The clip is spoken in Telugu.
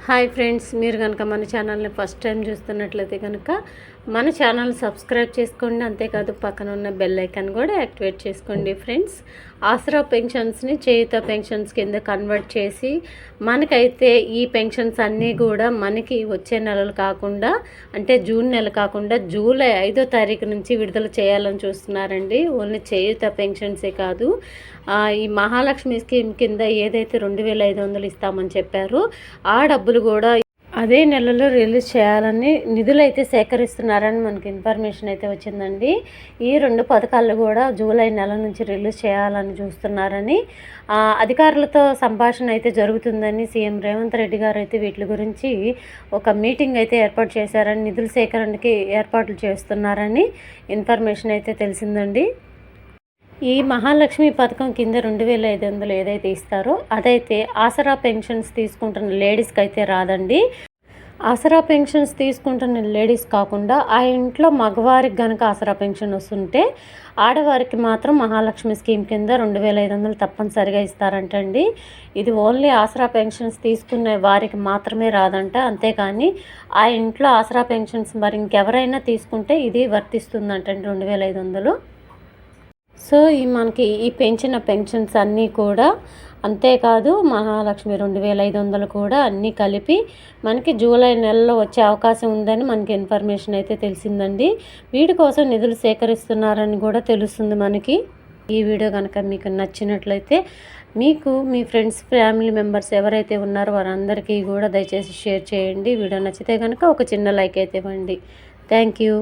హాయ్ ఫ్రెండ్స్, మీరు కనుక మన ఛానల్ని ఫస్ట్ టైం చూస్తున్నట్లయితే కనుక మన ఛానల్ సబ్స్క్రైబ్ చేసుకోండి. అంతేకాదు పక్కన ఉన్న బెల్ ఐకాన్ కూడా యాక్టివేట్ చేసుకోండి. ఫ్రెండ్స్, ఆసరా పెన్షన్స్ని చేయుత పెన్షన్స్ కింద కన్వర్ట్ చేసి మనకైతే ఈ పెన్షన్స్ అన్నీ కూడా మనకి వచ్చే నెలలు కాకుండా, అంటే జూన్ నెల కాకుండా జూలై 5వ తారీఖు నుంచి విడుదల చేయాలని చూస్తున్నారండి. ఓన్లీ చేయుత పెన్షన్సే కాదు, ఈ మహాలక్ష్మి స్కీమ్ కింద ఏదైతే 2500 ఇస్తామని చెప్పారో ఆ డబ్బులు కూడా అదే నెలలో రిలీజ్ చేయాలని నిధులైతే సేకరిస్తున్నారని మనకి ఇన్ఫర్మేషన్ అయితే వచ్చిందండి. ఈ 2 పథకాలు కూడా జూలై నెల నుంచి రిలీజ్ చేయాలని చూస్తున్నారని అధికారులతో సంభాషణ అయితే జరుగుతుందని సీఎం రేవంత్ రెడ్డి గారు అయితే వీటి గురించి ఒక మీటింగ్ అయితే ఏర్పాటు చేశారని, నిధుల సేకరణకి ఏర్పాట్లు చేస్తున్నారని ఇన్ఫర్మేషన్ అయితే తెలిసిందండి. ఈ మహాలక్ష్మి పథకం కింద 2500 ఏదైతే ఇస్తారో అదైతే ఆసరా పెన్షన్స్ తీసుకుంటున్న లేడీస్కి అయితే రాదండి. ఆసరా పెన్షన్స్ తీసుకుంటున్న లేడీస్ కాకుండా ఆ ఇంట్లో మగవారికి కనుక ఆసరా పెన్షన్ వస్తుంటే ఆడవారికి మాత్రం మహాలక్ష్మి స్కీమ్ కింద 2500 తప్పనిసరిగా ఇస్తారంటండి. ఇది ఓన్లీ ఆసరా పెన్షన్స్ తీసుకునే వారికి మాత్రమే రాదంట. అంతేకాని ఆ ఇంట్లో ఆసరా పెన్షన్స్ మరి ఇంకెవరైనా తీసుకుంటే ఇది వర్తిస్తుందంటండి 2500. సో మనకి ఈ పెంచిన పెన్షన్స్ అన్నీ కూడా, అంతేకాదు మహాలక్ష్మి 2500 కూడా అన్నీ కలిపి మనకి జూలై నెలలో వచ్చే అవకాశం ఉందని మనకి ఇన్ఫర్మేషన్ అయితే తెలిసిందండి. వీటి కోసం నిధులు సేకరిస్తున్నారని కూడా తెలుస్తుంది మనకి. ఈ వీడియో కనుక మీకు నచ్చినట్లయితే మీకు మీ ఫ్రెండ్స్, ఫ్యామిలీ మెంబర్స్ ఎవరైతే ఉన్నారో వారందరికీ కూడా దయచేసి షేర్ చేయండి. వీడియో నచ్చితే కనుక ఒక చిన్న లైక్ అయితే ఇవ్వండి. Thank you.